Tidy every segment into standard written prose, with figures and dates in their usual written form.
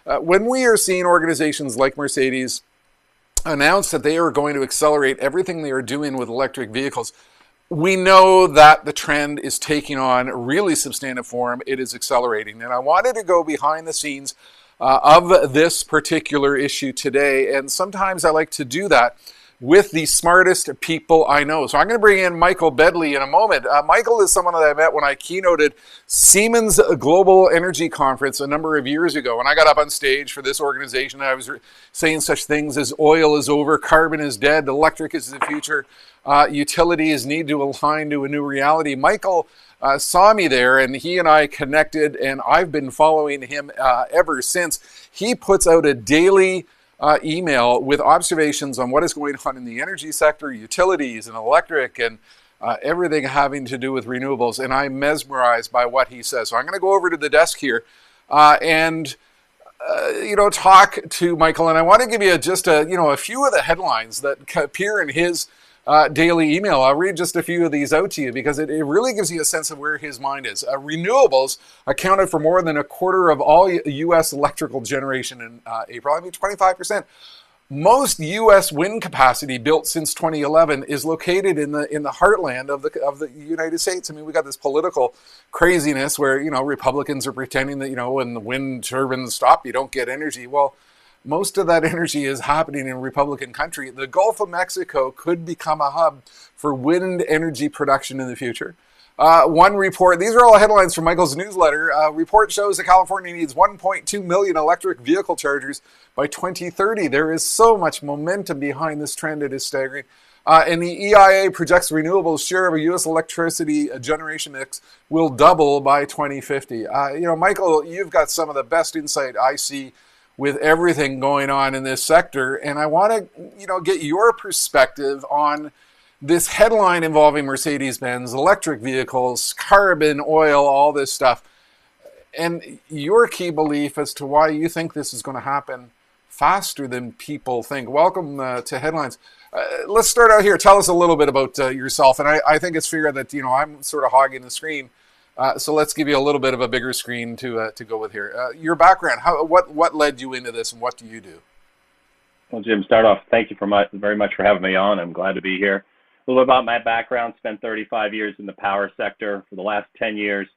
When we are seeing organizations like Mercedes announce that they are going to accelerate everything they are doing with electric vehicles, we know that the trend is taking on really substantive form. It is accelerating. And I wanted to go behind the scenes of this particular issue today. And sometimes I like to do that with the smartest people I know. So I'm going to bring in nMichael Bedley in a moment. Michael is someone that I met when I keynoted Siemens Global Energy Conference a number of years ago. And I got up on stage for this organization and I was saying such things as oil is over, carbon is dead, electric is the future, utilities need to align to a new reality. Michael saw me there and he and I connected, and I've been following him ever since. He puts out a daily email with observations on what is going on in the energy sector, utilities and electric, and everything having to do with renewables. And I'm mesmerized by what he says. So I'm going to go over to the desk here and talk to Michael. And I want to give you just a few of the headlines that appear in his daily email. I'll read just a few of these out to you because it really gives you a sense of where his mind is. Renewables accounted for more than a quarter of all U.S. electrical generation in April. 25%. Most U.S. wind capacity built since 2011 is located in the heartland of the United States. I mean, we got this political craziness where Republicans are pretending that when the wind turbines stop, you don't get energy. Well, most of that energy is happening in Republican country. The Gulf of Mexico could become a hub for wind energy production in the future. One report, these are all headlines from Michael's newsletter. Report shows that California needs 1.2 million electric vehicle chargers by 2030. There is so much momentum behind this trend, it is staggering. And the EIA projects renewables share of a U.S. electricity generation mix will double by 2050. Michael, you've got some of the best insight I see with everything going on in this sector. And I want to, get your perspective on this headline involving Mercedes-Benz, electric vehicles, carbon, oil, all this stuff, and your key belief as to why you think this is going to happen faster than people think. Welcome to Headlines. Let's start out here. Tell us a little bit about yourself. And I think it's fair that, I'm sort of hogging the screen. So let's give you a little bit of a bigger screen to go with here. Your background, what led you into this, and what do you do? Well, Jim, start off, thank you very much for having me on. I'm glad to be here. A little bit about my background: spent 35 years in the power sector. For the last 10 years,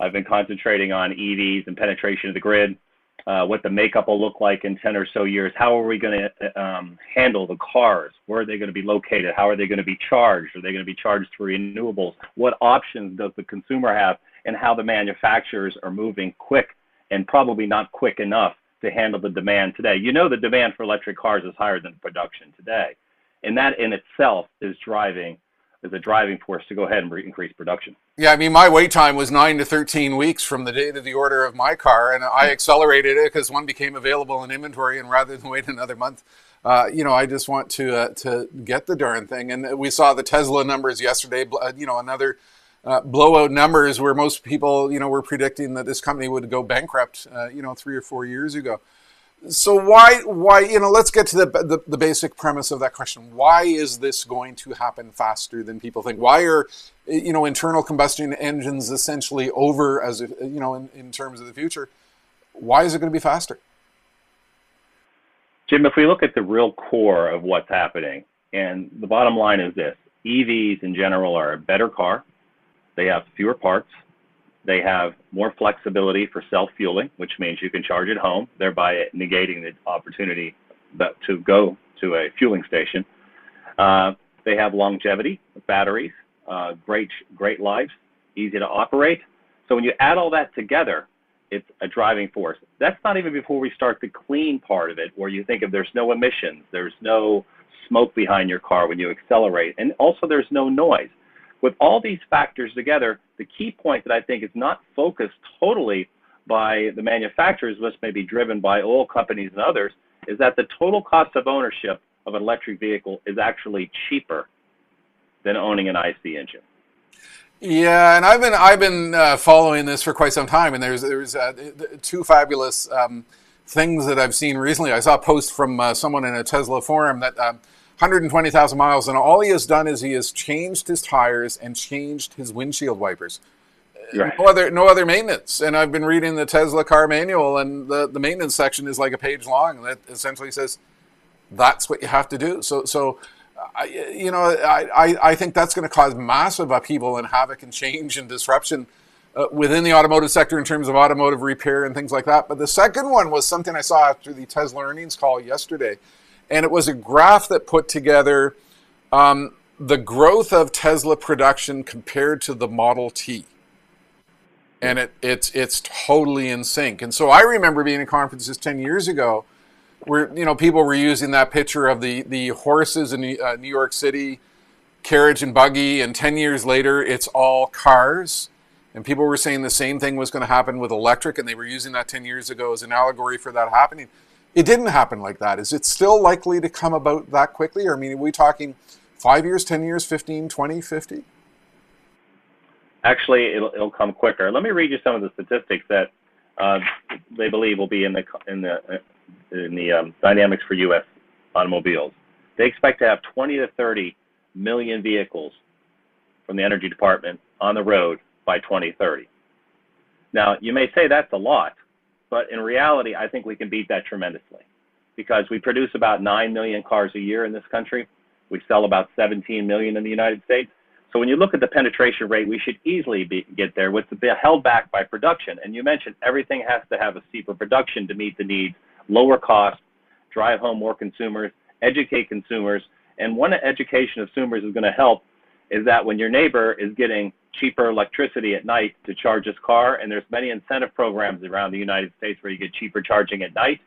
I've been concentrating on EVs and penetration of the grid, what the makeup will look like in 10 or so years. How are we going to handle the cars? Where are they going to be located? How are they going to be charged? Are they going to be charged through renewables? What options does the consumer have? And how the manufacturers are moving quick and probably not quick enough to handle the demand today. The demand for electric cars is higher than production today. And that in itself is a driving force to go ahead and increase production. Yeah, my wait time was 9 to 13 weeks from the date of the order of my car, and I accelerated it because one became available in inventory, and rather than wait another month, I just want to get the darn thing. And we saw the Tesla numbers yesterday, another blowout numbers where most people, were predicting that this company would go bankrupt, 3 or 4 years ago. So why, let's get to the basic premise of that question. Why is this going to happen faster than people think? Why are, internal combustion engines essentially over as, in terms of the future? Why is it going to be faster? Jim, if we look at the real core of what's happening, and the bottom line is this: EVs in general are a better car. They have fewer parts. They have more flexibility for self-fueling, which means you can charge at home, thereby negating the opportunity to go to a fueling station. They have longevity, batteries, great lives, easy to operate. So when you add all that together, it's a driving force. That's not even before we start the clean part of it, where you think of there's no emissions, there's no smoke behind your car when you accelerate, and also there's no noise. With all these factors together, the key point that I think is not focused totally by the manufacturers, which may be driven by oil companies and others, is that the total cost of ownership of an electric vehicle is actually cheaper than owning an IC engine. Yeah, and I've been following this for quite some time, and there's two fabulous things that I've seen recently. I saw a post from someone in a Tesla forum that 120,000 miles, and all he has done is he has changed his tires and changed his windshield wipers. Right. no other maintenance. And I've been reading the Tesla car manual, and the maintenance section is like a page long that essentially says that's what you have to do. I think that's going to cause massive upheaval and havoc and change and disruption within the automotive sector in terms of automotive repair and things like that. But the second one was something I saw after the Tesla earnings call yesterday, and it was a graph that put together the growth of Tesla production compared to the Model T. And it's totally in sync. And so I remember being at conferences 10 years ago where people were using that picture of the horses in New York City, carriage and buggy, and 10 years later it's all cars. And people were saying the same thing was going to happen with electric, and they were using that 10 years ago as an allegory for that happening. It didn't happen like that. Is it still likely to come about that quickly? Or, I mean, are we talking 5 years, 10 years, 15, 20, 50? Actually, it'll come quicker. Let me read you some of the statistics that they believe will be in the dynamics for U.S. automobiles. They expect to have 20 to 30 million vehicles from the Energy Department on the road by 2030. Now, you may say that's a lot, but in reality, I think we can beat that tremendously, because we produce about 9 million cars a year in this country. We sell about 17 million in the United States. So when you look at the penetration rate, we should easily get there with the held back by production. And you mentioned everything has to have a steeper production to meet the needs, lower cost, drive home more consumers, educate consumers. And one education of consumers is going to help is that when your neighbor is getting cheaper electricity at night to charge his car, and there's many incentive programs around the United States where you get cheaper charging at night,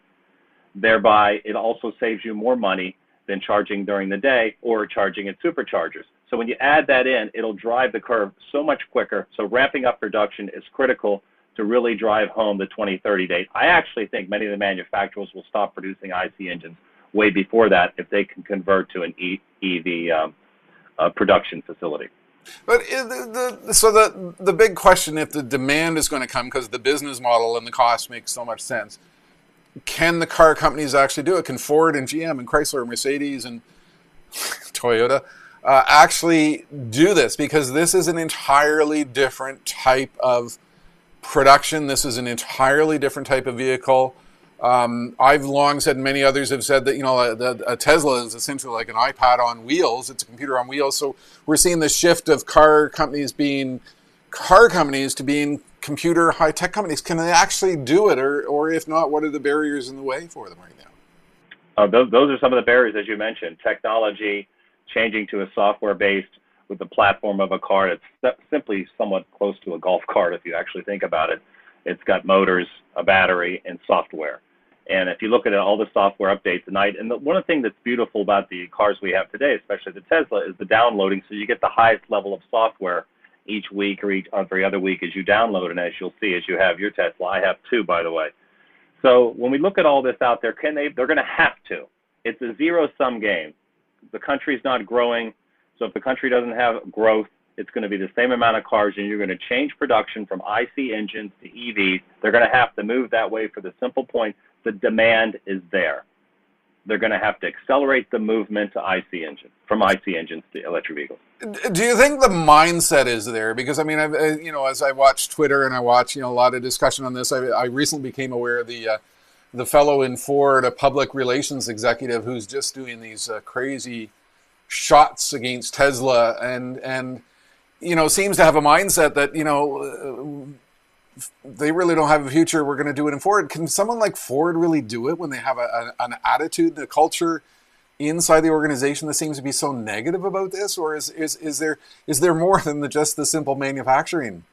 thereby it also saves you more money than charging during the day or charging at superchargers. So when you add that in, it'll drive the curve so much quicker. So ramping up production is critical to really drive home the 2030 date. I actually think many of the manufacturers will stop producing IC engines way before that if they can convert to an EV production facility. But the big question, if the demand is going to come because the business model and the cost makes so much sense, can the car companies actually do it? Can Ford and GM and Chrysler and Mercedes and Toyota actually do this? Because this is an entirely different type of production. This is an entirely different type of vehicle. I've long said, and many others have said, that a Tesla is essentially like an iPad on wheels. It's a computer on wheels. So we're seeing the shift of car companies being car companies to being computer high-tech companies. Can they actually do it? Or if not, what are the barriers in the way for them right now? Those are some of the barriers, as you mentioned. Technology, changing to a software-based with the platform of a car that's simply somewhat close to a golf cart if you actually think about it. It's got motors, a battery, and software. And if you look at all the software updates tonight, and one of the things that's beautiful about the cars we have today, especially the Tesla, is the downloading. So you get the highest level of software each week or every other week as you download, and as you'll see as you have your Tesla. I have two, by the way. So when we look at all this out there, they're going to have to. It's a zero-sum game. The country's not growing, so if the country doesn't have growth, it's going to be the same amount of cars, and you're going to change production from IC engines to EVs. They're going to have to move that way for the simple point the demand is there. They're going to have to accelerate the movement to from IC engines to electric vehicles. Do you think the mindset is there? Because I mean, as I watch Twitter and I watch a lot of discussion on this, I recently became aware of the fellow in Ford, a public relations executive who's just doing these crazy shots against Tesla and seems to have a mindset that they really don't have a future. We're going to do it in Ford. Can someone like Ford really do it when they have an attitude, a culture inside the organization that seems to be so negative about this? Or is there more than just the simple manufacturing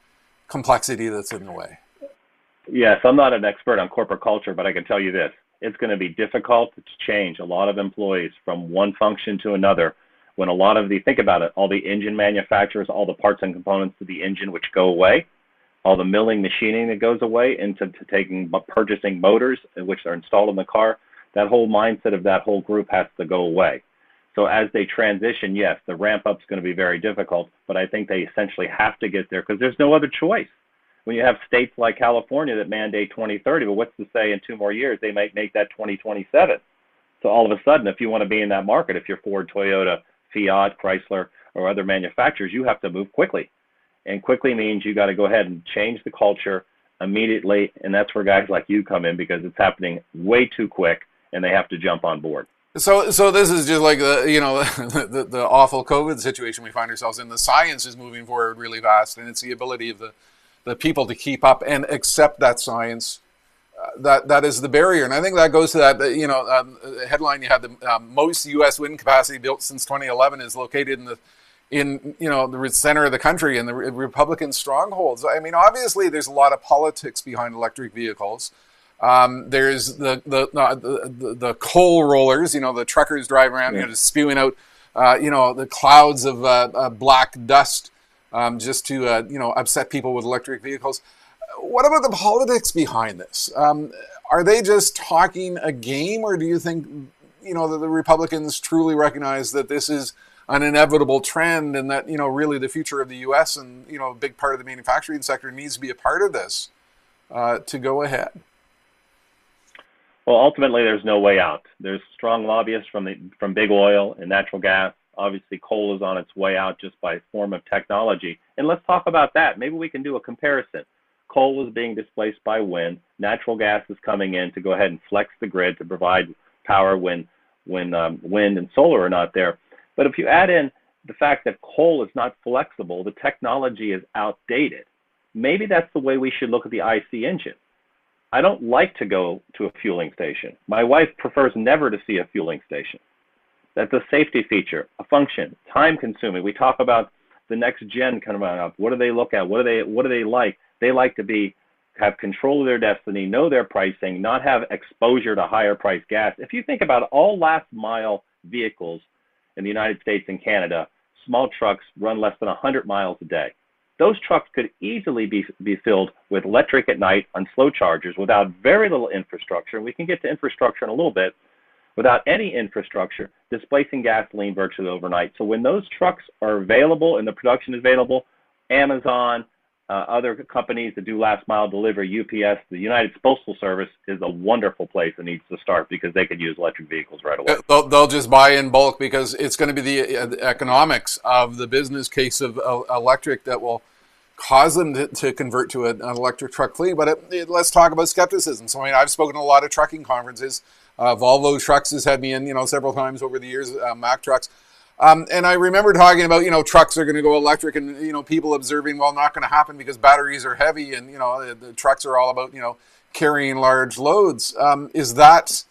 complexity that's in the way? Yes, I'm not an expert on corporate culture, but I can tell you this. It's going to be difficult to change a lot of employees from one function to another when think about it, all the engine manufacturers, all the parts and components to the engine which go away, all the milling, machining that goes away into purchasing motors which are installed in the car, that whole mindset of that whole group has to go away. So as they transition, yes, the ramp up is going to be very difficult, but I think they essentially have to get there because there's no other choice. When you have states like California that mandate 2030, but what's to say in 2 more years they might make that 2027? So all of a sudden, if you want to be in that market, if you're Ford, Toyota, Fiat, Chrysler, or other manufacturers, you have to move quickly. And quickly means you got to go ahead and change the culture immediately. And that's where guys like you come in, because it's happening way too quick and they have to jump on board. So this is just like the awful COVID situation we find ourselves in. The science is moving forward really fast, and it's the ability of the people to keep up and accept that science that is the barrier. And I think that goes to that headline you had: the most U.S. wind capacity built since 2011 is located in the center of the country, in the Republican strongholds. I mean, obviously, there's a lot of politics behind electric vehicles. There's the coal rollers, the truckers driving around, just spewing out, the clouds of black dust, just to upset people with electric vehicles. What about the politics behind this? Are they just talking a game, or do you think that the Republicans truly recognize that this is an inevitable trend, and that really the future of the U.S. and a big part of the manufacturing sector needs to be a part of this to go ahead? Well, ultimately, there's no way out. There's strong lobbyists from big oil and natural gas. Obviously, coal is on its way out just by form of technology. And let's talk about that. Maybe we can do a comparison. Coal is being displaced by wind. Natural gas is coming in to go ahead and flex the grid to provide power when wind and solar are not there. But if you add in the fact that coal is not flexible, the technology is outdated. Maybe that's the way we should look at the IC engine. I don't like to go to a fueling station. My wife prefers never to see a fueling station. That's a safety feature, a function, time consuming. We talk about the next gen coming up. What do they look at? What do they like? They like to have control of their destiny, know their pricing, not have exposure to higher price gas. If you think about all last mile vehicles in the United States and Canada, small trucks run less than 100 miles a day. Those trucks could easily be filled with electric at night on slow chargers without very little infrastructure. We can get to infrastructure in a little bit. Without any infrastructure, displacing gasoline virtually overnight. So when those trucks are available and the production is available, Amazon, other companies that do last mile delivery, UPS, the United Postal Service is a wonderful place that needs to start, because they could use electric vehicles right away. They'll just buy in bulk, because it's going to be the economics of the business case of electric that will cause them to convert to an electric truck fleet. But let's talk about skepticism. So I've spoken to a lot of trucking conferences. Volvo Trucks has had me in, several times over the years, Mack Trucks. And I remember talking about, trucks are going to go electric, and, people observing, well, not going to happen because batteries are heavy, and, the trucks are all about, carrying large loads. Is that,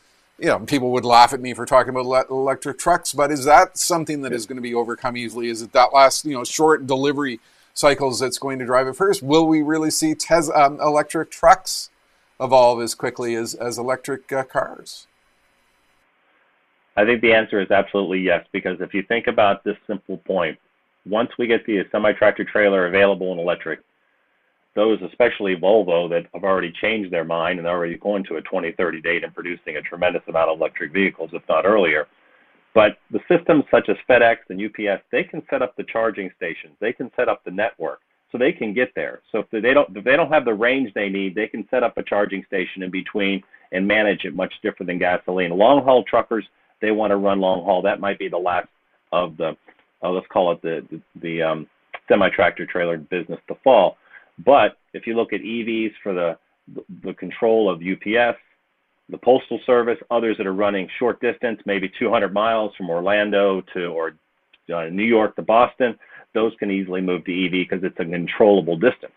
people would laugh at me for talking about electric trucks, but is that something that is going to be overcome easily? Is it that last, short delivery cycles that's going to drive it first? Will we really see electric trucks evolve as quickly as electric cars? I think the answer is absolutely yes, because if you think about this simple point, once we get the semi-tractor trailer available in electric, those, especially Volvo, that have already changed their mind and are already going to a 2030 date and producing a tremendous amount of electric vehicles, if not earlier. But the systems such as FedEx and UPS, they can set up the charging stations, they can set up the network, so they can get there. So if they don't have the range they need, they can set up a charging station in between and manage it much different than gasoline. Long-haul truckers, they want to run long haul. That might be the last of the, let's call it the semi-tractor trailer business to fall. But if you look at EVs for the control of UPS, the Postal Service, others that are running short distance, maybe 200 miles from Orlando or New York to Boston, those can easily move to EV because it's a controllable distance.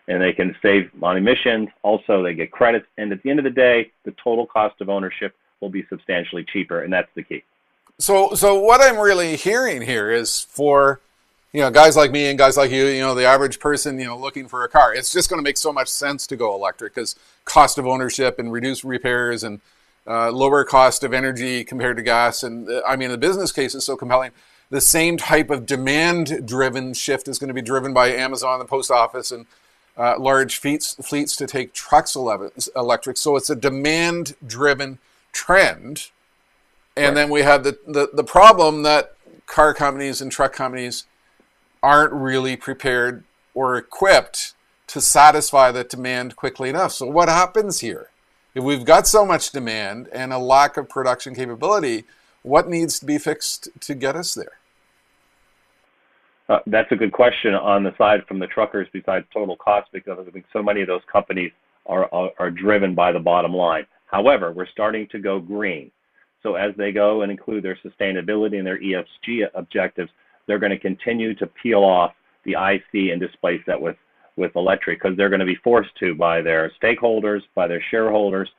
And they can save on emissions. Also, they get credits. And at the end of the day, the total cost of ownership will be substantially cheaper, and that's the key. So what I'm really hearing here is for, guys like me and guys like you, the average person, looking for a car, it's just going to make so much sense to go electric, because cost of ownership and reduced repairs and lower cost of energy compared to gas. And the business case is so compelling. The same type of demand-driven shift is going to be driven by Amazon, the post office, and large fleets to take trucks electric. So it's a demand-driven trend. And right. Then we have the problem that car companies and truck companies aren't really prepared or equipped to satisfy that demand quickly enough. So what happens here? If we've got so much demand and a lack of production capability, what needs to be fixed to get us there? That's a good question on the side from the truckers besides total cost, because I think so many of those companies are driven by the bottom line. However, we're starting to go green. So as they go and include their sustainability and their ESG objectives, they're going to continue to peel off the IC and displace that with electric, because they're going to be forced to by their stakeholders, by their shareholders,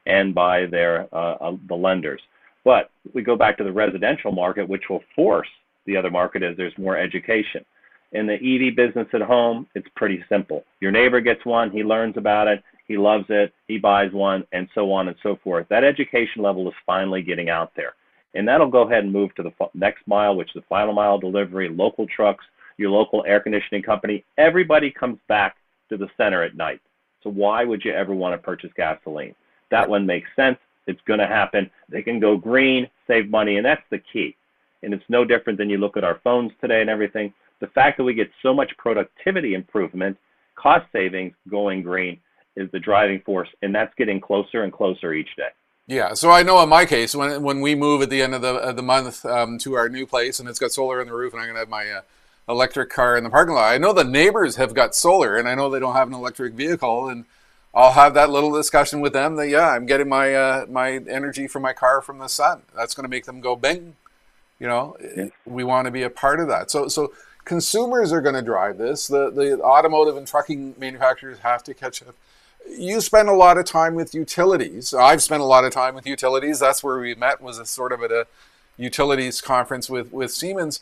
and by their the lenders. But we go back to the residential market, which will force the other market as there's more education. In the EV business at home, it's pretty simple. Your neighbor gets one, he learns about it, he loves it, he buys one, and so on and so forth. That education level is finally getting out there. And that'll go ahead and move to the next mile, which is the final mile delivery, local trucks, your local air conditioning company. Everybody comes back to the center at night. So why would you ever want to purchase gasoline? That one makes sense. It's going to happen. They can go green, save money, and that's the key. And it's no different than you look at our phones today and everything. The fact that we get so much productivity improvement, cost savings going green is the driving force, and that's getting closer and closer each day. Yeah, so I know in my case, when we move at the end of the month to our new place, and it's got solar on the roof, and I'm going to have my electric car in the parking lot, I know the neighbors have got solar, and I know they don't have an electric vehicle, and I'll have that little discussion with them that, yeah, I'm getting my my energy from my car from the sun. That's going to make them go bing. You know, we want to be a part of that. So consumers are going to drive this. The automotive and trucking manufacturers have to catch up. You spend a lot of time with utilities. I've spent a lot of time with utilities. That's where we met, was a sort of at a utilities conference with Siemens.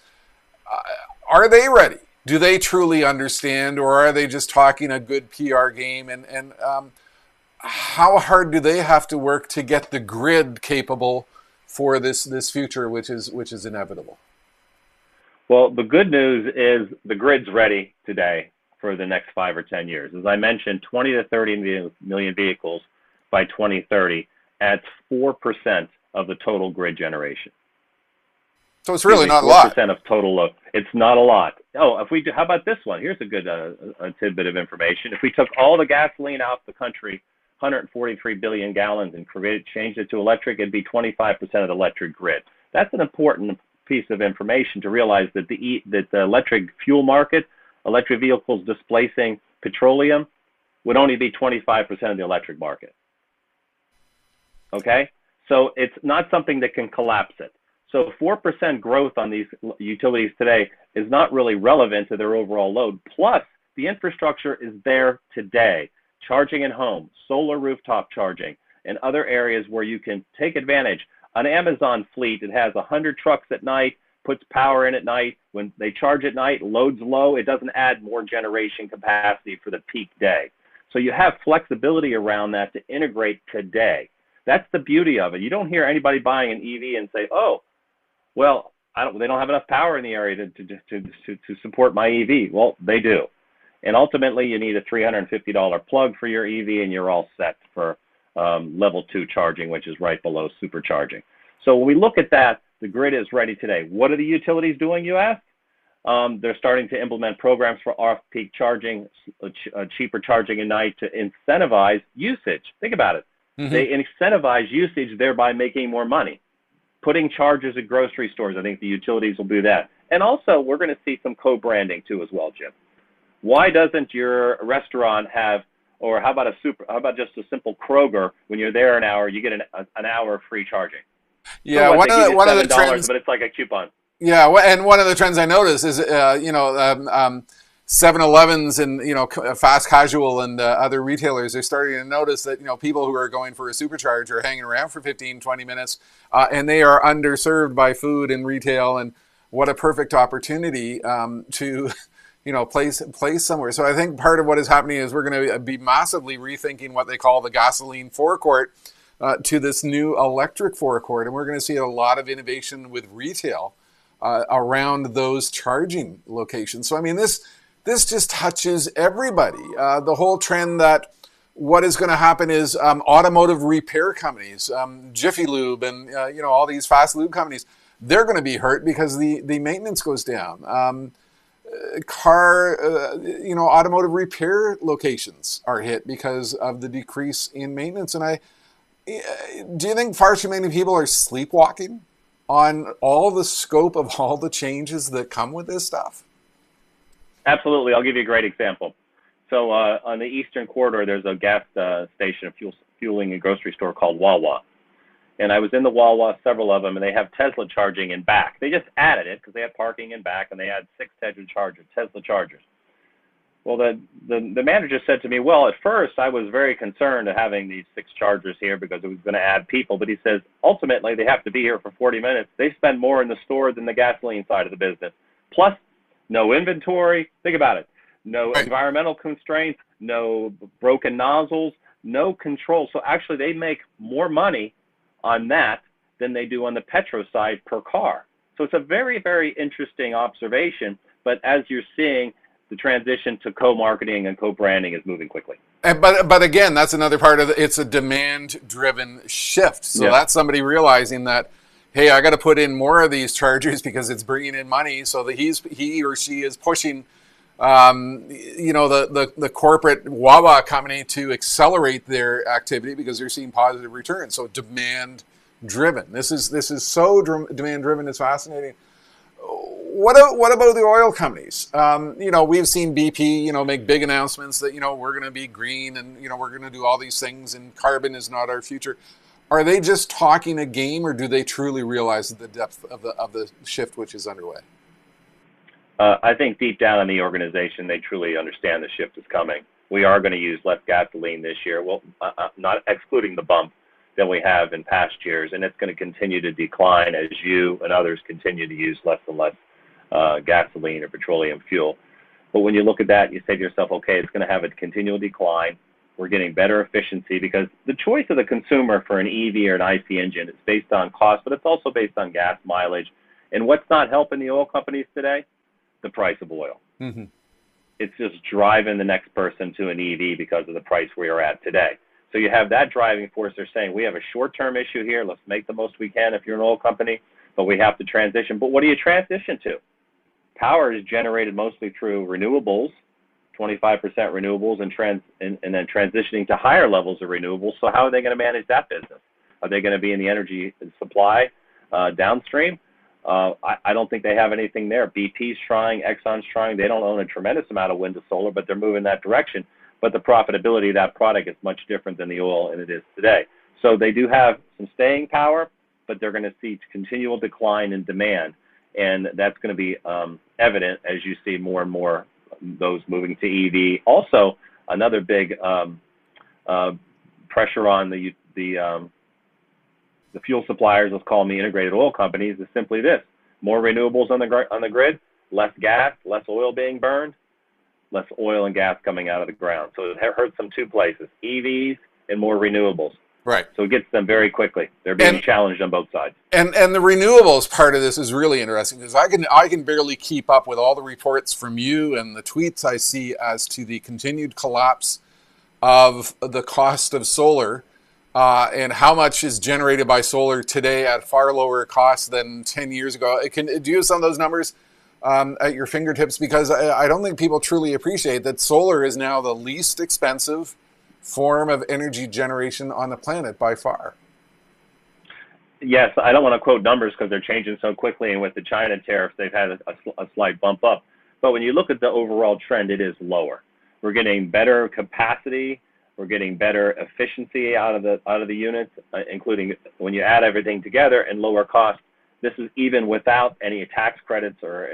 Are they ready? Do they truly understand, or are they just talking a good PR game? And how hard do they have to work to get the grid capable for this future, which is inevitable? Well, the good news is the grid's ready today for the next 5 or 10 years. As I mentioned, 20 to 30 million vehicles by 2030 adds 4% of the total grid generation. So it's really not a lot. 4% of total load. It's not a lot. Oh, if we do, how about this one? Here's a good a tidbit of information. If we took all the gasoline out of the country, 143 billion gallons, and changed it to electric, it'd be 25% of the electric grid. That's an important piece of information to realize that the electric fuel market, electric vehicles displacing petroleum, would only be 25% of the electric market. Okay? So it's not something that can collapse it. So 4% growth on these utilities today is not really relevant to their overall load. Plus, the infrastructure is there today. Charging at home, solar rooftop charging, and other areas where you can take advantage. An Amazon fleet, it has 100 trucks at night, puts power in at night. When they charge at night, load's low, it doesn't add more generation capacity for the peak day. So you have flexibility around that to integrate today. That's the beauty of it. You don't hear anybody buying an EV and say, oh, well, they don't have enough power in the area to support my EV. Well, they do. And ultimately, you need a $350 plug for your EV, and you're all set for level 2 charging, which is right below supercharging. So when we look at that, the grid is ready today. What are the utilities doing, you ask? They're starting to implement programs for off-peak charging, cheaper charging at night to incentivize usage. Think about it. Mm-hmm. They incentivize usage, thereby making more money. Putting chargers at grocery stores, I think the utilities will do that. And also, we're going to see some co-branding too as well, Jim. Why doesn't your restaurant have, or how about just a simple Kroger, when you're there an hour, you get an hour of free charging? Yeah, so one of the trends, but it's like a coupon. Yeah, and one of the trends I noticed is 7-Elevens and fast casual and other retailers are starting to notice that people who are going for a supercharge are hanging around for 15-20 minutes, and they are underserved by food and retail. And what a perfect opportunity to place somewhere. So I think part of what is happening is we're going to be massively rethinking what they call the gasoline forecourt to this new electric forecourt, and we're going to see a lot of innovation with retail around those charging locations. So I mean, this just touches everybody. The whole trend that what is going to happen is automotive repair companies, Jiffy Lube, and all these fast lube companies, they're going to be hurt because the maintenance goes down. Automotive repair locations are hit because of the decrease in maintenance. And do you think far too many people are sleepwalking on all the scope of all the changes that come with this stuff? Absolutely. I'll give you a great example. So on the Eastern Corridor, there's a gas station, a fueling and grocery store called Wawa. And I was in the Wawa, several of them, and they have Tesla charging in back. They just added it because they have parking in back, and they had 6 Tesla chargers. Well, the manager said to me, well, at first I was very concerned of having these 6 chargers here because it was going to add people. But he says, ultimately, they have to be here for 40 minutes. They spend more in the store than the gasoline side of the business. Plus, no inventory. Think about it. No environmental constraints, no broken nozzles, no control. So actually, they make more money on that than they do on the petro side per car. So it's a very, very interesting observation. But as you're seeing, the transition to co-marketing and co-branding is moving quickly. But again, that's another part of it. It's a demand-driven shift. So that's somebody realizing that, hey, I got to put in more of these chargers because it's bringing in money. So that he or she is pushing, the corporate Wawa company to accelerate their activity because they're seeing positive returns. So demand-driven. This is so demand-driven. It's fascinating. What about the oil companies? We've seen BP, make big announcements that, we're going to be green and, we're going to do all these things and carbon is not our future. Are they just talking a game or do they truly realize the depth of the shift which is underway? I think deep down in the organization, they truly understand the shift is coming. We are going to use less gasoline this year. Well, not excluding the bump than we have in past years, and it's going to continue to decline as you and others continue to use less and less gasoline or petroleum fuel. But when you look at that, you say to yourself, okay, it's going to have a continual decline. We're getting better efficiency because the choice of the consumer for an EV or an IC engine is based on cost, but it's also based on gas mileage. And what's not helping the oil companies today? The price of oil. Mm-hmm. It's just driving the next person to an EV because of the price we are at today. So you have that driving force. They're saying we have a short-term issue here. Let's make the most we can if you're an oil company, but we have to transition. But what do you transition to? Power is generated mostly through renewables, 25% renewables, and then transitioning to higher levels of renewables. So how are they going to manage that business? Are they going to be in the energy supply downstream? I don't think they have anything there. BP's trying, Exxon's trying. They don't own a tremendous amount of wind to solar, but they're moving that direction. But the profitability of that product is much different than the oil and it is today. So they do have some staying power, but they're going to see continual decline in demand. And that's going to be evident as you see more and more those moving to EV. Also, another big pressure on the fuel suppliers, let's call them the integrated oil companies, is simply this: more renewables on the grid, less gas, less oil being burned, less oil and gas coming out of the ground. So it hurts them 2 places: EVs and more renewables. Right. So it gets them very quickly. They're being challenged on both sides. And the renewables part of this is really interesting because I can barely keep up with all the reports from you and the tweets I see as to the continued collapse of the cost of solar and how much is generated by solar today at far lower cost than 10 years ago. Do you have some of those numbers at your fingertips? Because I don't think people truly appreciate that solar is now the least expensive form of energy generation on the planet by far. Yes, I don't want to quote numbers because they're changing so quickly, and with the China tariffs, they've had a slight bump up. But when you look at the overall trend, it is lower. We're getting better capacity. We're getting better efficiency out of the units, including when you add everything together and lower cost. This is even without any tax credits or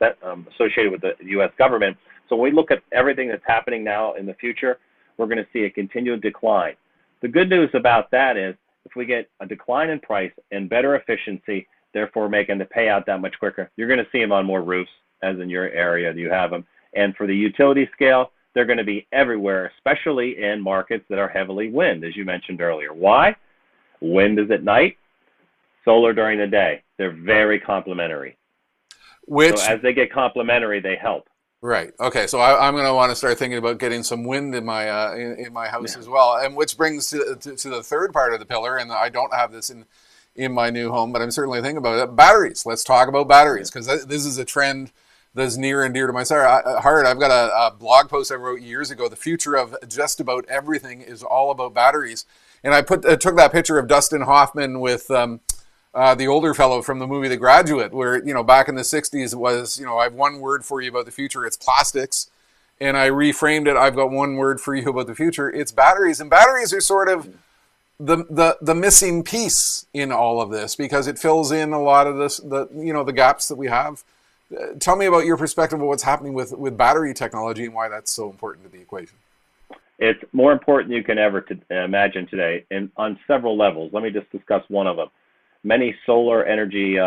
associated with the U.S. government. So when we look at everything that's happening now in the future, we're going to see a continued decline. The good news about that is if we get a decline in price and better efficiency, therefore making the payout that much quicker, you're going to see them on more roofs, as in your area you have them. And for the utility scale, they're going to be everywhere, especially in markets that are heavily wind, as you mentioned earlier. Why? Wind is at night, solar during the day. They're very complementary. So as they get complementary, they help. Right. Okay. So I'm going to want to start thinking about getting some wind in my house as well. And which brings to the third part of the pillar. And I don't have this in my new home, but I'm certainly thinking about it. Batteries. Let's talk about batteries because this is a trend that's near and dear to my heart. I've got a blog post I wrote years ago. The future of just about everything is all about batteries. And I took that picture of Dustin Hoffman with the older fellow from the movie The Graduate, where, back in the 60s it was, I have one word for you about the future, it's plastics. And I reframed it, I've got one word for you about the future, it's batteries. And batteries are sort of the missing piece in all of this, because it fills in a lot of the gaps that we have. Tell me about your perspective of what's happening with battery technology and why that's so important to the equation. It's more important than you can ever imagine today, and on several levels. Let me just discuss one of them. Many solar energy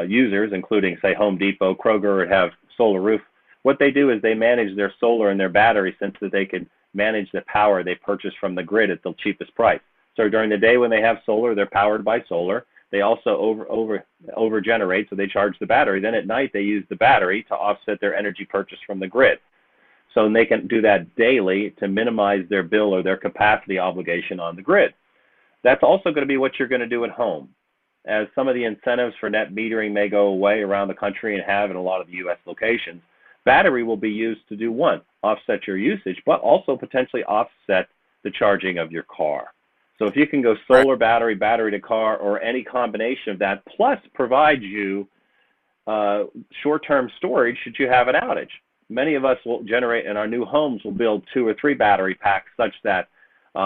users, including, say, Home Depot, Kroger, have solar roof. What they do is they manage their solar and their battery so that they can manage the power they purchase from the grid at the cheapest price. So during the day when they have solar, they're powered by solar. They also over generate, so they charge the battery. Then at night they use the battery to offset their energy purchase from the grid. So they can do that daily to minimize their bill or their capacity obligation on the grid. That's also going to be what you're going to do at home. As some of the incentives for net metering may go away around the country and have in a lot of the U.S. locations, battery will be used to do one, offset your usage, but also potentially offset the charging of your car. So if you can go solar, battery, battery to car, or any combination of that, plus provide you short-term storage should you have an outage. Many of us will generate, in our new homes, will build 2 or 3 battery packs such that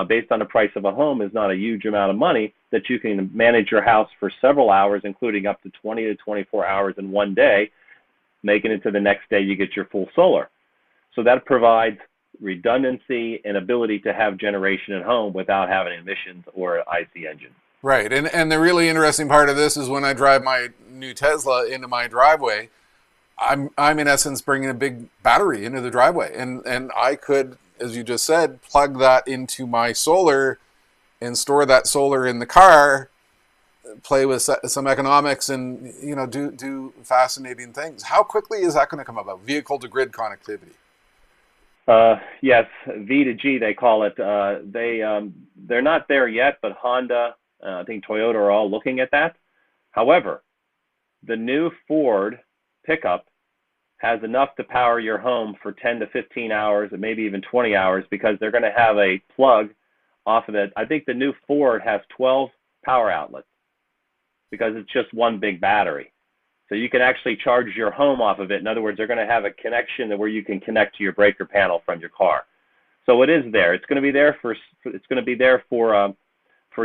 based on the price of a home is not a huge amount of money, that you can manage your house for several hours, including up to 20 to 24 hours in one day, making it to the next day you get your full solar. So that provides redundancy and ability to have generation at home without having emissions or an IC engine. Right, and the really interesting part of this is when I drive my new Tesla into my driveway, I'm in essence bringing a big battery into the driveway, and I could, as you just said, plug that into my solar and store that solar in the car, play with some economics, and do fascinating things. How quickly is that going to come about? Vehicle to grid connectivity. Yes, V to G they call it. They're not there yet, but Honda, I think Toyota are all looking at that. However, the new Ford pickup has enough to power your home for 10 to 15 hours, and maybe even 20 hours, because they're going to have a plug off of it. I think the new Ford has 12 power outlets because it's just one big battery. So you can actually charge your home off of it. In other words, they're going to have a connection where you can connect to your breaker panel from your car. So it is there. It's going to be there for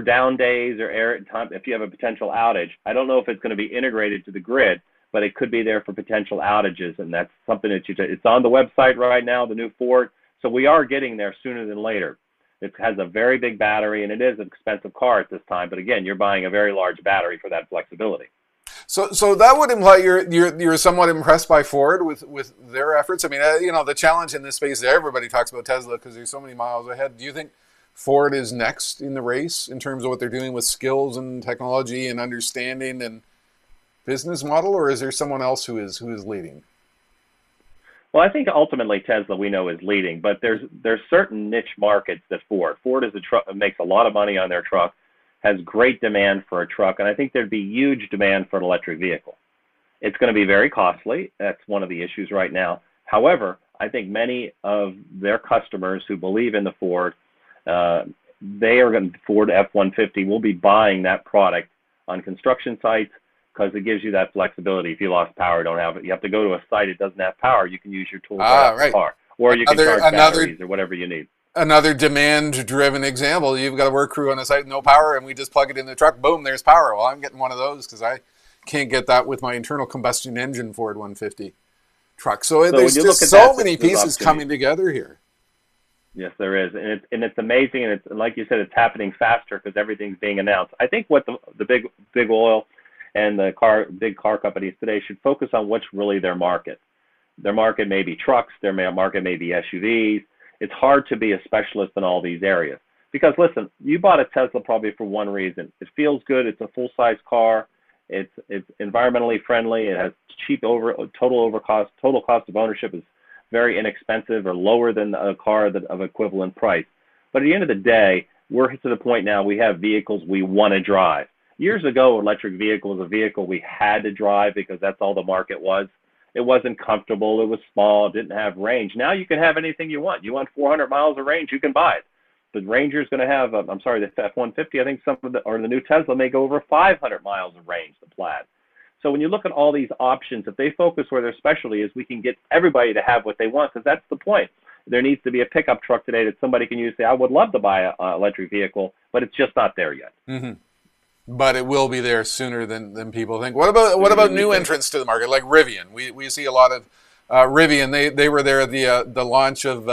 down days or air time if you have a potential outage. I don't know if it's going to be integrated to the grid, but it could be there for potential outages, and that's something that it's on the website right now, the new Ford. So we are getting there sooner than later. It has a very big battery, and it is an expensive car at this time. But again, you're buying a very large battery for that flexibility. So that would imply you're somewhat impressed by Ford with their efforts. I mean, the challenge in this space, everybody talks about Tesla because they're so many miles ahead. Do you think Ford is next in the race in terms of what they're doing with skills and technology and understanding and business model, or is there someone else who is leading? Well, I think ultimately Tesla we know is leading, but there's certain niche markets that Ford is makes a lot of money on their truck, has great demand for a truck, and I think there'd be huge demand for an electric vehicle. It's going to be very costly. That's one of the issues right now. However, I think many of their customers who believe in the Ford, Ford F-150 will be buying that product on construction sites because it gives you that flexibility. If you lost power, don't have it. You have to go to a site that doesn't have power. You can use your tools right off the car, or you can charge batteries or whatever you need. Another demand-driven example. You've got a work crew on a site, no power, and we just plug it in the truck. Boom, there's power. Well, I'm getting one of those because I can't get that with my internal combustion engine Ford 150 truck. So there's just so many pieces coming together here. Yes, there is, and it's amazing, and it's like you said, it's happening faster because everything's being announced. I think what the big oil and the big car companies today should focus on what's really their market. Their market may be trucks. Their market may be SUVs. It's hard to be a specialist in all these areas because, listen, you bought a Tesla probably for one reason. It feels good. It's a full-size car. It's environmentally friendly. It has total cost of ownership is very inexpensive or lower than a car of equivalent price. But at the end of the day, we're to the point now we have vehicles we want to drive. Years ago, electric vehicle was a vehicle we had to drive because that's all the market was. It wasn't comfortable. It was small. It didn't have range. Now you can have anything you want. You want 400 miles of range, you can buy it. the Ranger's going to have, I'm sorry, the F-150, I think some of the, or the new Tesla may go over 500 miles of range, the Plaid. So when you look at all these options, if they focus where their specialty is, we can get everybody to have what they want, because that's the point. There needs to be a pickup truck today that somebody can use. Say, I would love to buy an electric vehicle, but it's just not there yet. Mm-hmm. But it will be there sooner than people think. What about new entrants to the market, like Rivian? We see a lot of Rivian. They were there at the launch of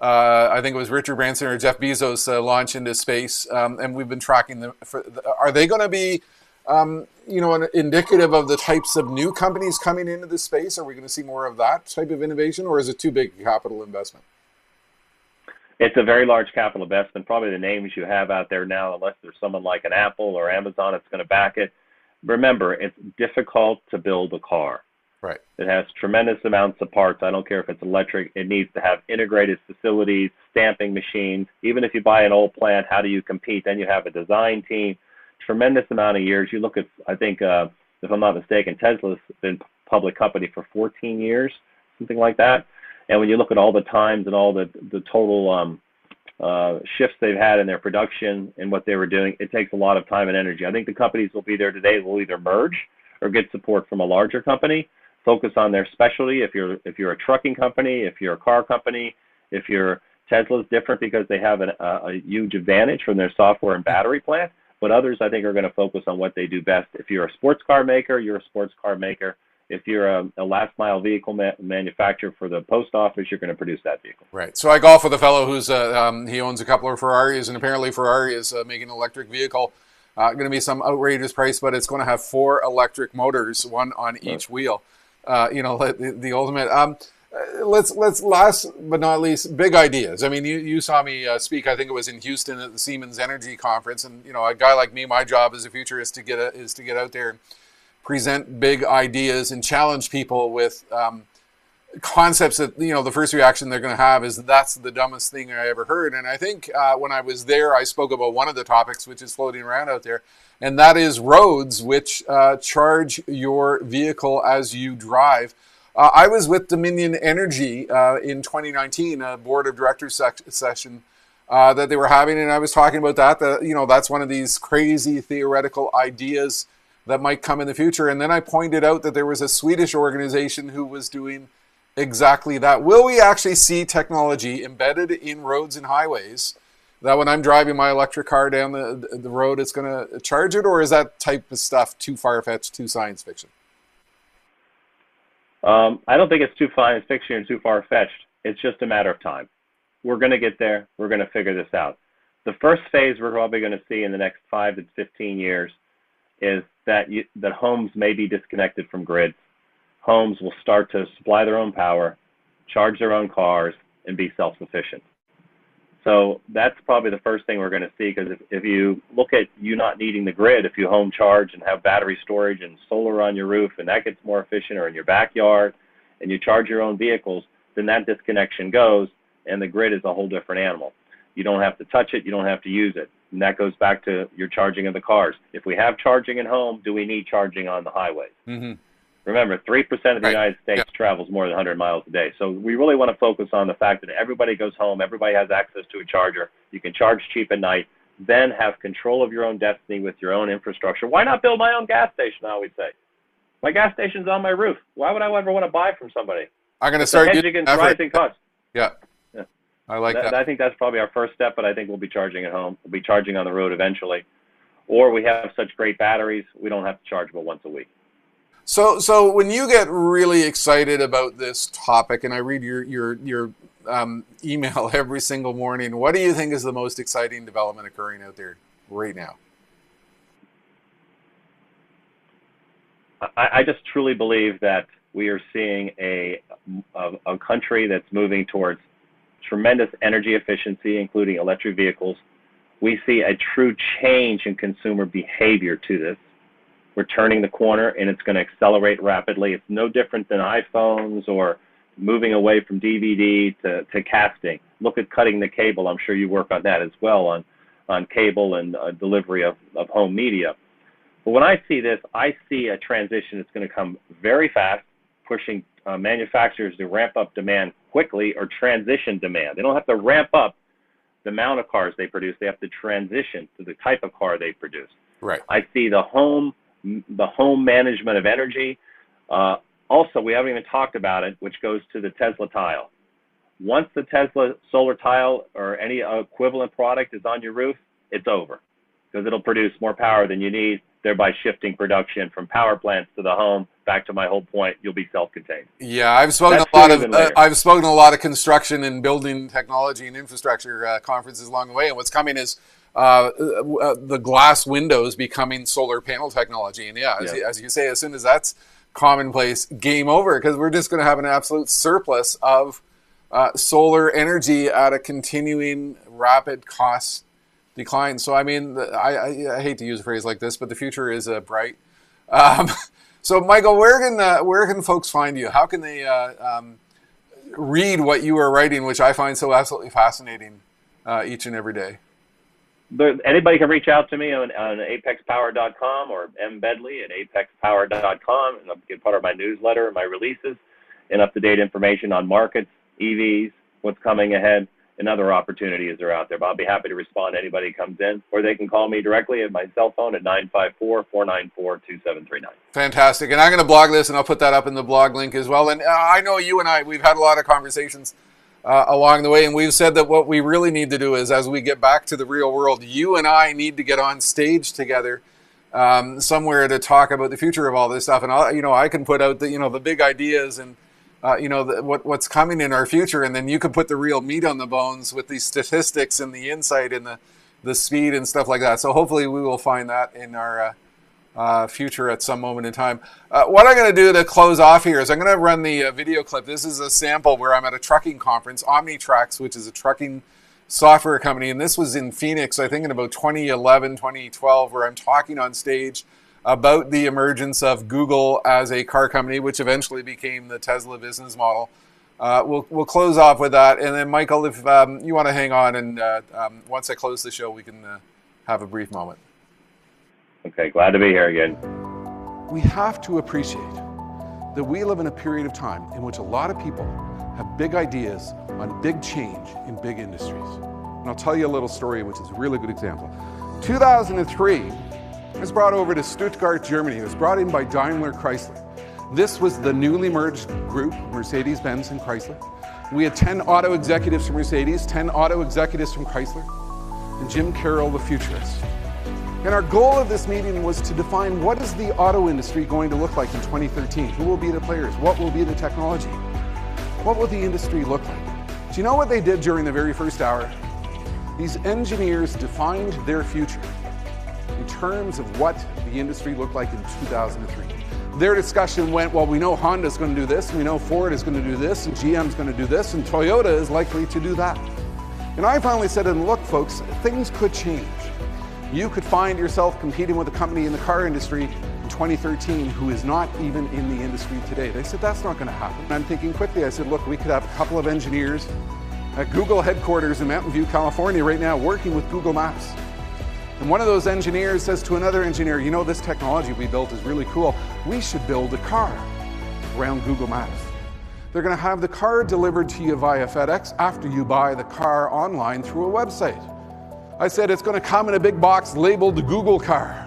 I think it was Richard Branson or Jeff Bezos' launch into space, and we've been tracking them. Are they going to be indicative of the types of new companies coming into the space? Are we going to see more of that type of innovation, or is it too big a capital investment? It's a very large capital investment. Probably the names you have out there now, unless there's someone like an Apple or Amazon that's going to back it. Remember, it's difficult to build a car. Right. It has tremendous amounts of parts. I don't care if it's electric. It needs to have integrated facilities, stamping machines. Even if you buy an old plant, how do you compete? Then you have a design team. Tremendous amount of years. You look at, I think, if I'm not mistaken, Tesla's been a public company for 14 years, something like that. And when you look at all the times and all the total shifts they've had in their production and what they were doing, it takes a lot of time and energy. I think the companies will be there today will either merge or get support from a larger company, focus on their specialty. If you're a trucking company, if you're a car company, if you're Tesla's different because they have a huge advantage from their software and battery plant. But others, I think, are going to focus on what they do best. If you're a sports car maker, you're a sports car maker. If you're a last mile vehicle manufacturer for the post office, you're going to produce that vehicle. Right. So I golf with a fellow who's he owns a couple of Ferraris, and apparently Ferrari is making an electric vehicle. Going to be some outrageous price, but it's going to have 4 electric motors, one on each wheel. The ultimate. Let's last but not least, big ideas. I mean, you saw me speak. I think it was in Houston at the Siemens Energy Conference, and a guy like me, my job as a futurist to get out there and present big ideas and challenge people with concepts that, the first reaction they're going to have is that's the dumbest thing I ever heard. And I think when I was there, I spoke about one of the topics which is floating around out there, and that is roads which charge your vehicle as you drive. I was with Dominion Energy in 2019, a board of directors session that they were having, and I was talking about that that's one of these crazy theoretical ideas that might come in the future. And then I pointed out that there was a Swedish organization who was doing exactly that. Will we actually see technology embedded in roads and highways that when I'm driving my electric car down the road, it's going to charge it? Or is that type of stuff too far-fetched, too science fiction? I don't think it's too science fiction and too far-fetched. It's just a matter of time. We're going to get there. We're going to figure this out. The first phase we're probably going to see in the next 5 to 15 years is that homes may be disconnected from grids. Homes will start to supply their own power, charge their own cars, and be self-sufficient. So that's probably the first thing we're going to see, because if you look at you not needing the grid, if you home charge and have battery storage and solar on your roof, and that gets more efficient, or in your backyard, and you charge your own vehicles, then that disconnection goes, and the grid is a whole different animal. You don't have to touch it. You don't have to use it. And that goes back to your charging of the cars. If we have charging at home, do we need charging on the highways? Mm-hmm. Remember, 3% of the United States travels more than 100 miles a day. So we really want to focus on the fact that everybody goes home, everybody has access to a charger. You can charge cheap at night, then have control of your own destiny with your own infrastructure. Why not build my own gas station, I always say? My gas station's on my roof. Why would I ever want to buy from somebody? I'm going to start hedging against rising costs. Yeah. I like that. I think that's probably our first step, but I think we'll be charging at home. We'll be charging on the road eventually. Or we have such great batteries, we don't have to charge but once a week. So when you get really excited about this topic, and I read your email every single morning, what do you think is the most exciting development occurring out there right now? I just truly believe that we are seeing a country that's moving towards tremendous energy efficiency, including electric vehicles. We see a true change in consumer behavior to this. We're turning the corner, and it's going to accelerate rapidly. It's no different than iPhones or moving away from DVD to casting. Look at cutting the cable. I'm sure you work on that as well, on cable and delivery of home media. But when I see this, I see a transition that's going to come very fast, pushing manufacturers to ramp up demand quickly or transition demand. They don't have to ramp up the amount of cars they produce. They have to transition to the type of car they produce. Right. I see the home management of energy. Also, we haven't even talked about it, which goes to the Tesla tile. Once the Tesla solar tile or any equivalent product is on your roof, it's over, because it'll produce more power than you need, thereby shifting production from power plants to the home. Back to my whole point, you'll be self-contained. Yeah, I've spoken to a lot of construction and building technology and infrastructure conferences along the way, and what's coming is the glass windows becoming solar panel technology. And as you say, as soon as that's commonplace, game over, because we're just going to have an absolute surplus of solar energy at a continuing rapid cost decline. So, I mean, I hate to use a phrase like this, but the future is bright. So, Michael, where can folks find you? How can they read what you are writing, which I find so absolutely fascinating each and every day? Anybody can reach out to me on apexpower.com or mbedley at apexpower.com, and get part of my newsletter and my releases and up-to-date information on markets, EVs, what's coming ahead, and other opportunities are out there. But I'll be happy to respond to anybody who comes in, or they can call me directly at my cell phone at 954-494-2739. Fantastic. And I'm going to blog this, and I'll put that up in the blog link as well. And I know you and I, we've had a lot of conversations along the way, and we've said that what we really need to do is, as we get back to the real world, you and I need to get on stage together somewhere to talk about the future of all this stuff. And I can put out the big ideas and what's coming in our future, and then you can put the real meat on the bones with the statistics and the insight and the speed and stuff like that. So hopefully we will find that in our future at some moment in time. What I'm going to do to close off here is I'm going to run the video clip. This is a sample where I'm at a trucking conference, OmniTrax, which is a trucking software company, and this was in Phoenix, I think in about 2011, 2012, where I'm talking on stage about the emergence of Google as a car company, which eventually became the Tesla business model. We'll close off with that, and then Michael, if you want to hang on, and once I close the show, we can have a brief moment. Okay, glad to be here again. We have to appreciate that we live in a period of time in which a lot of people have big ideas on big change in big industries. And I'll tell you a little story, which is a really good example. 2003, it was brought over to Stuttgart, Germany. It was brought in by Daimler Chrysler. This was the newly merged group, Mercedes-Benz and Chrysler. We had 10 auto executives from Mercedes, 10 auto executives from Chrysler, and Jim Carroll, the futurist. And our goal of this meeting was to define what is the auto industry going to look like in 2013? Who will be the players? What will be the technology? What will the industry look like? Do you know what they did during the very first hour? These engineers defined their future in terms of what the industry looked like in 2003. Their discussion went, well, we know Honda's going to do this, and we know Ford is going to do this, and GM's going to do this, and Toyota is likely to do that. And I finally said, and look, folks, things could change. You could find yourself competing with a company in the car industry in 2013 who is not even in the industry today. They said, that's not going to happen. And I'm thinking quickly, I said, look, we could have a couple of engineers at Google headquarters in Mountain View, California right now working with Google Maps. And one of those engineers says to another engineer, you know, this technology we built is really cool. We should build a car around Google Maps. They're going to have the car delivered to you via FedEx after you buy the car online through a website. I said it's going to come in a big box labeled Google Car.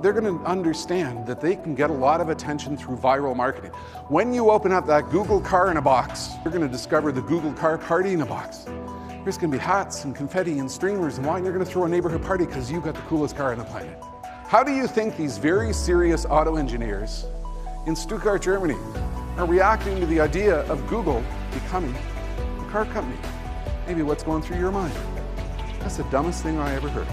They're going to understand that they can get a lot of attention through viral marketing. When you open up that Google Car in a box, you're going to discover the Google Car Party in a box. There's going to be hats and confetti and streamers and wine. You're going to throw a neighborhood party because you got the coolest car on the planet. How do you think these very serious auto engineers in Stuttgart, Germany, are reacting to the idea of Google becoming a car company? Maybe what's going through your mind? That's the dumbest thing I ever heard.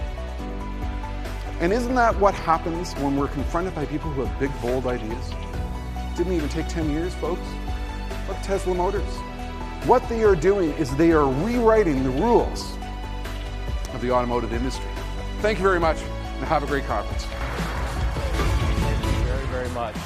And isn't that what happens when we're confronted by people who have big, bold ideas? Didn't even take 10 years, folks. Look at Tesla Motors. What they are doing is they are rewriting the rules of the automotive industry. Thank you very much, and have a great conference. Thank you very, very much.